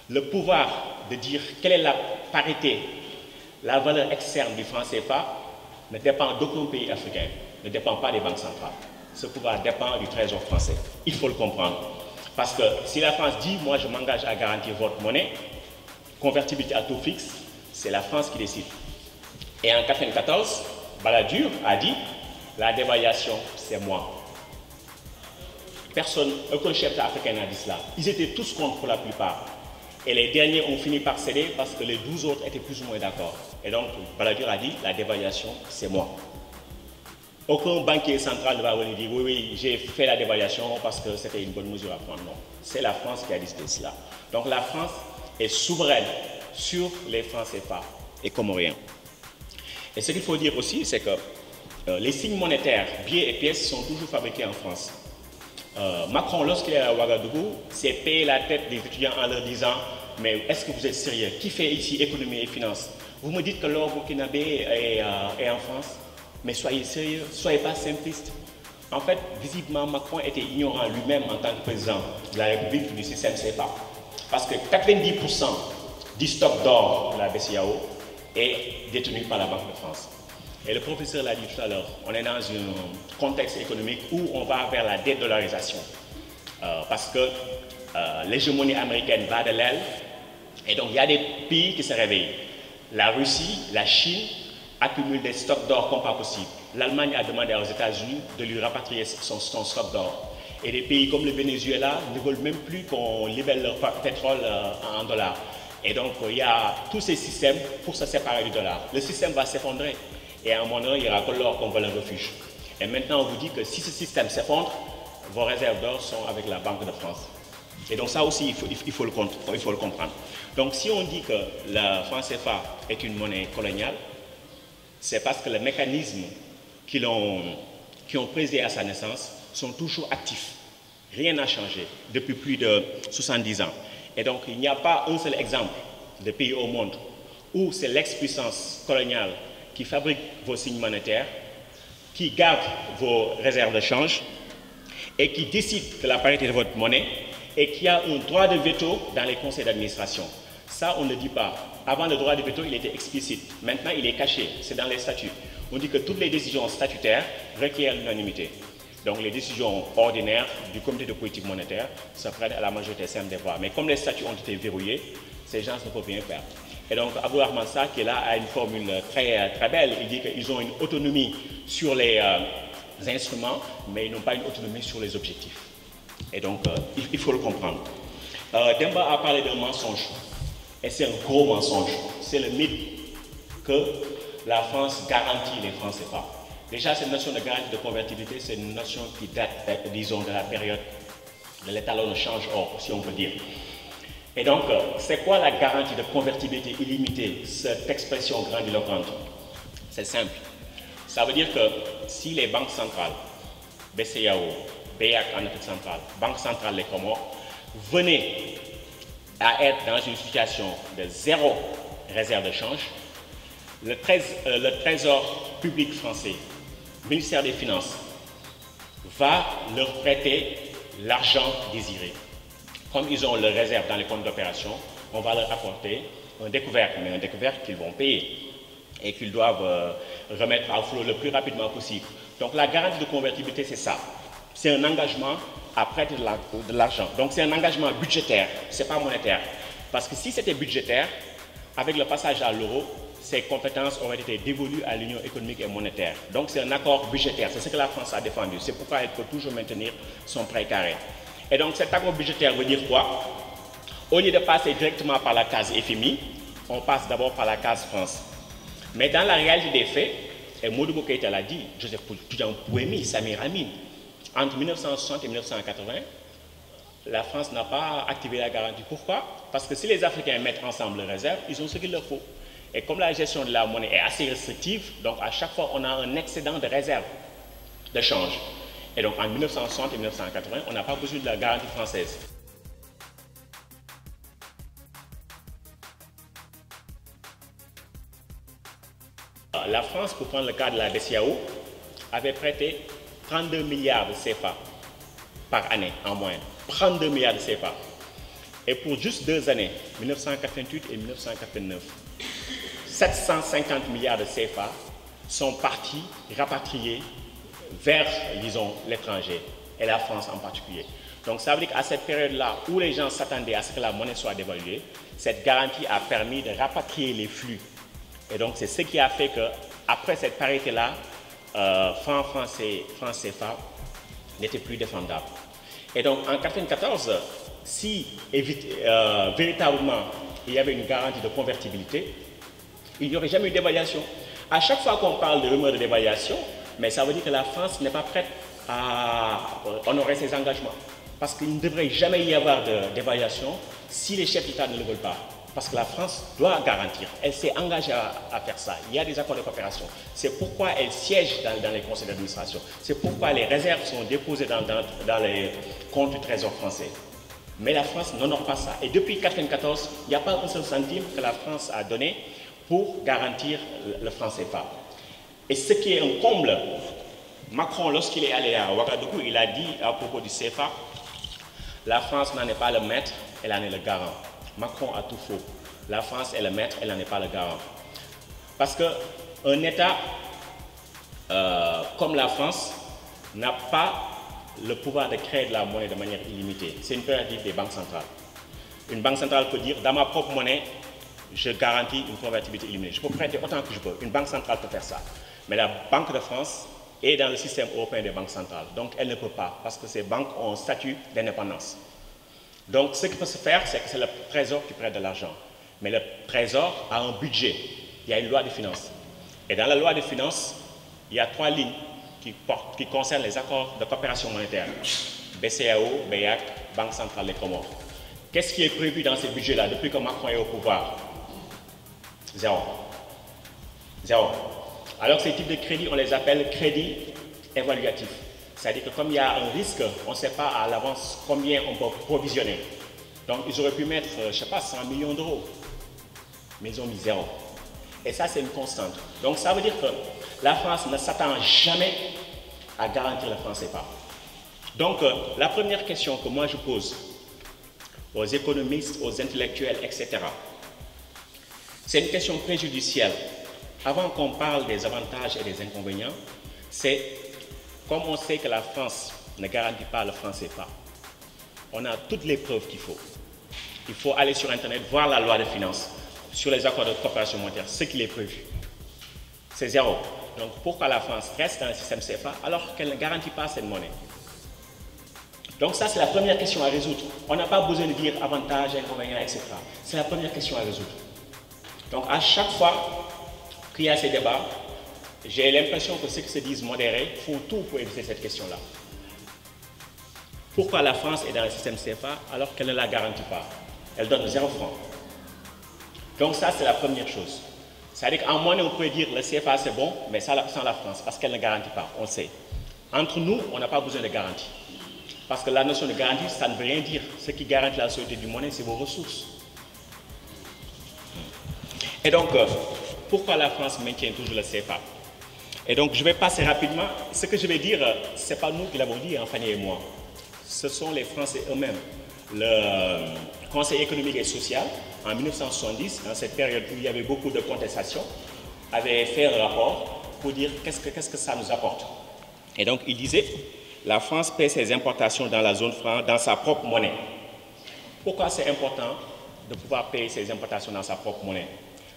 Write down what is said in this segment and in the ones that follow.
le pouvoir de dire quelle est la parité, la valeur externe du franc CFA ne dépend d'aucun pays africain, ne dépend pas des banques centrales. Ce pouvoir dépend du trésor français. Il faut le comprendre. Parce que si la France dit, moi je m'engage à garantir votre monnaie, convertibilité à taux fixe, c'est la France qui décide. Et en 1994, Balladur a dit, la dévaluation, c'est moi. Personne, aucun chef africain n'a dit cela. Ils étaient tous contre pour la plupart. Et les derniers ont fini par céder parce que les 12 autres étaient plus ou moins d'accord. Et donc, Balladur a dit, la dévaluation, c'est moi. Aucun banquier central ne va venir dire, oui, oui, j'ai fait la dévaluation parce que c'était une bonne mesure à prendre. Non, c'est la France qui a décidé cela. Donc, la France est souveraine sur les francs CFA et comoriens. Et ce qu'il faut dire aussi, c'est que les signes monétaires, billets et pièces sont toujours fabriqués en France. Macron, lorsqu'il est à Ouagadougou, s'est payé la tête des étudiants en leur disant « Mais est-ce que vous êtes sérieux? Qui fait ici économie et finance? Vous me dites que l'or burkinabé est en France? Mais soyez sérieux, soyez pas simpliste. » En fait, visiblement, Macron était ignorant lui-même en tant que président de la République du système CFA. Parce que 90% du stock d'or de la BCEAO est détenu par la Banque de France. Et le professeur l'a dit tout à l'heure, on est dans un contexte économique où on va vers la dédollarisation. Parce que l'hégémonie américaine va de l'aile et donc il y a des pays qui se réveillent. La Russie, la Chine accumulent des stocks d'or comme pas possible. L'Allemagne a demandé aux États-Unis de lui rapatrier son stock d'or. Et des pays comme le Venezuela ne veulent même plus qu'on libère leur pétrole en dollars. Et donc il y a tous ces systèmes pour se séparer du dollar. Le système va s'effondrer. Et à un moment donné, il n'y aura que l'or qu'on veut le refuge. Et maintenant, on vous dit que si ce système s'effondre, vos réserves d'or sont avec la Banque de France. Et donc ça aussi, il faut le comprendre. Donc si on dit que le franc CFA est une monnaie coloniale, c'est parce que les mécanismes qui ont présidé à sa naissance sont toujours actifs. Rien n'a changé depuis plus de 70 ans. Et donc il n'y a pas un seul exemple de pays au monde où c'est l'ex-puissance coloniale qui fabrique vos signes monétaires, qui garde vos réserves de change et qui décide de la parité de votre monnaie et qui a un droit de veto dans les conseils d'administration. Ça, on ne le dit pas. Avant, le droit de veto, il était explicite. Maintenant, il est caché. C'est dans les statuts. On dit que toutes les décisions statutaires requièrent l'unanimité. Donc, les décisions ordinaires du comité de politique monétaire se prennent à la majorité simple des voix. Mais comme les statuts ont été verrouillés, ces gens ne peuvent rien faire. Et donc, Abdourahmane Sarr, qui est là, a une formule très belle. Il dit qu'ils ont une autonomie sur les instruments, mais ils n'ont pas une autonomie sur les objectifs. Et donc, il faut le comprendre. Demba a parlé d'un mensonge. Et c'est un gros mensonge. C'est le mythe que la France garantit les francs CFA. Déjà, cette notion de garantie de convertibilité, c'est une notion qui date, disons, de la période de l'étalon de change or, si on peut dire. Et donc, c'est quoi la garantie de convertibilité illimitée, cette expression grandiloquente? C'est simple. Ça veut dire que si les banques centrales, BCEAO, BEAC en Afrique centrale, Banque centrale des Comores, venaient à être dans une situation de zéro réserve de change, le Trésor public français, le ministère des Finances, va leur prêter l'argent désiré. Comme ils ont leur réserve dans les comptes d'opération, on va leur apporter un découvert, mais un découvert qu'ils vont payer et qu'ils doivent remettre à flot le plus rapidement possible. Donc la garantie de convertibilité, c'est ça. C'est un engagement à prêter de l'argent. Donc c'est un engagement budgétaire, ce n'est pas monétaire. Parce que si c'était budgétaire, avec le passage à l'euro, ces compétences auraient été dévolues à l'Union économique et monétaire. Donc c'est un accord budgétaire, c'est ce que la France a défendu. C'est pourquoi elle peut toujours maintenir son prêt carré. Et donc cet accord budgétaire veut dire quoi? Au lieu de passer directement par la case FMI, on passe d'abord par la case France. Mais dans la réalité des faits, et Modibo Keïta l'a dit, Joseph Pouemi, Samir Amin, entre 1960 et 1980, la France n'a pas activé la garantie. Pourquoi? Parce que si les Africains mettent ensemble les réserves, ils ont ce qu'il leur faut. Et comme la gestion de la monnaie est assez restrictive, donc à chaque fois on a un excédent de réserve de change. Et donc en 1960 et 1980, on n'a pas besoin de la garantie française. La France, pour prendre le cas de la BCEAO, avait prêté 32 milliards de CFA par année en moyenne. 32 milliards de CFA. Et pour juste 2 années, 1988 et 1989, 750 milliards de CFA sont partis, rapatriés vers, disons, l'étranger, et la France en particulier. Donc ça veut dire qu'à cette période-là, où les gens s'attendaient à ce que la monnaie soit dévaluée, cette garantie a permis de rapatrier les flux. Et donc c'est ce qui a fait qu'après cette parité-là, franc CFA n'était plus défendable. Et donc en 1994, si véritablement il y avait une garantie de convertibilité, il n'y aurait jamais eu de dévaluation. À chaque fois qu'on parle de rumeurs de dévaluation, mais ça veut dire que la France n'est pas prête à honorer ses engagements. Parce qu'il ne devrait jamais y avoir de dévaluation si les chefs d'État ne le veulent pas. Parce que la France doit garantir. Elle s'est engagée à faire ça. Il y a des accords de coopération. C'est pourquoi elle siège dans les conseils d'administration. C'est pourquoi les réserves sont déposées dans les comptes du Trésor français. Mais la France n'honore pas ça. Et depuis 1994, il n'y a pas un seul centime que la France a donné pour garantir le franc CFA. Et ce qui est un comble, Macron, lorsqu'il est allé à Ouagadougou, il a dit à propos du CFA, la France n'en est pas le maître, elle en est le garant. Macron a tout faux. La France est le maître, elle n'en est pas le garant. Parce qu'un État comme la France n'a pas le pouvoir de créer de la monnaie de manière illimitée. C'est une prérogative des banques centrales. Une banque centrale peut dire, dans ma propre monnaie, je garantis une convertibilité illimitée. Je peux prêter autant que je peux. Une banque centrale peut faire ça. Mais la Banque de France est dans le système européen des banques centrales. Donc, elle ne peut pas, parce que ces banques ont un statut d'indépendance. Donc, ce qui peut se faire, c'est que c'est le Trésor qui prête de l'argent. Mais le Trésor a un budget. Il y a une loi de finances. Et dans la loi de finances, il y a 3 lignes qui concernent les accords de coopération monétaire. BCEAO, BEAC, Banque centrale des Comores. Qu'est-ce qui est prévu dans ces budgets-là depuis que Macron est au pouvoir? Zéro. Zéro. Alors ces types de crédits, on les appelle crédits évaluatifs. C'est-à-dire que comme il y a un risque, on ne sait pas à l'avance combien on peut provisionner. Donc ils auraient pu mettre, je ne sais pas, 100 millions d'euros. Mais ils ont mis zéro. Et ça, c'est une constante. Donc ça veut dire que la France ne s'attend jamais à garantir le franc CFA. Donc la première question que moi je pose aux économistes, aux intellectuels, etc., c'est une question préjudicielle. Avant qu'on parle des avantages et des inconvénients, c'est comme on sait que la France ne garantit pas le franc CFA, on a toutes les preuves qu'il faut. Il faut aller sur Internet, voir la loi de finances, sur les accords de coopération monétaire, ce qu'il est prévu. C'est zéro. Donc pourquoi la France reste dans le système CFA alors qu'elle ne garantit pas cette monnaie? Donc ça, c'est la première question à résoudre. On n'a pas besoin de dire avantages, inconvénients, etc. C'est la première question à résoudre. Donc à chaque fois qu'il y a ces débats, j'ai l'impression que ceux qui se disent modérés font tout pour éviter cette question-là. Pourquoi la France est dans le système CFA alors qu'elle ne la garantit pas? Elle donne 0 francs. Donc ça, c'est la première chose. C'est-à-dire qu'en monnaie, on pourrait dire le CFA c'est bon, mais sans la France, parce qu'elle ne garantit pas, on sait. Entre nous, on n'a pas besoin de garantie. Parce que la notion de garantie, ça ne veut rien dire. Ce qui garantit la solidité du monnaie, c'est vos ressources. Et donc, pourquoi la France maintient toujours le CFA? Et donc, je vais passer rapidement. Ce que je vais dire, ce n'est pas nous qui l'avons dit, Fanny et moi. Ce sont les Français eux-mêmes. Le Conseil économique et social, en 1970, dans cette période où il y avait beaucoup de contestations, avait fait un rapport pour dire qu'est-ce que ça nous apporte. Et donc, il disait, la France paie ses importations dans la zone franc, dans sa propre monnaie. Pourquoi c'est important de pouvoir payer ses importations dans sa propre monnaie?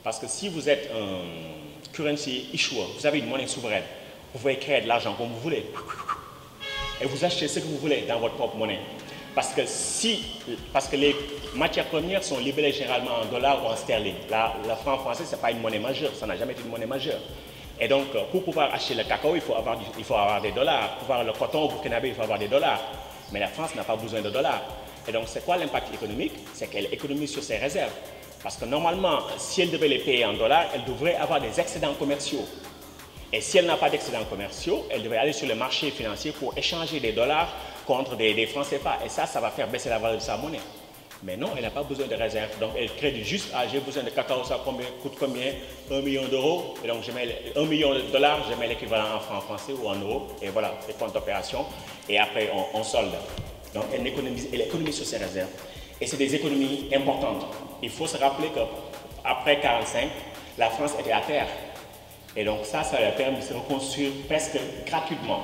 Parce que si vous êtes un currency issuer, vous avez une monnaie souveraine, vous pouvez créer de l'argent comme vous voulez. Et vous achetez ce que vous voulez dans votre propre monnaie. Parce que les matières premières sont libellées généralement en dollars ou en sterling. Le franc français, ce n'est pas une monnaie majeure, ça n'a jamais été une monnaie majeure. Et donc, pour pouvoir acheter le cacao, il faut avoir des dollars. Pour pouvoir le coton au Burkinabé, il faut avoir des dollars. Mais la France n'a pas besoin de dollars. Et donc, c'est quoi l'impact économique? C'est qu'elle économise sur ses réserves. Parce que normalement, si elle devait les payer en dollars, elle devrait avoir des excédents commerciaux. Et si elle n'a pas d'excédents commerciaux, elle devrait aller sur le marché financier pour échanger des dollars contre des francs CFA. Et ça va faire baisser la valeur de sa monnaie. Mais non, elle n'a pas besoin de réserve. Donc, elle crée juste, j'ai besoin de cacao, ça coûte combien? 1 million d'euros. Et donc, je mets 1 million de dollars, je mets l'équivalent en francs français ou en euros. Et voilà, c'est compte d'opération. Et après, on solde. Donc, elle économise sur ses réserves. Et c'est des économies importantes. Il faut se rappeler qu'après 1945, la France était à terre. Et donc ça lui a permis de se reconstruire presque gratuitement.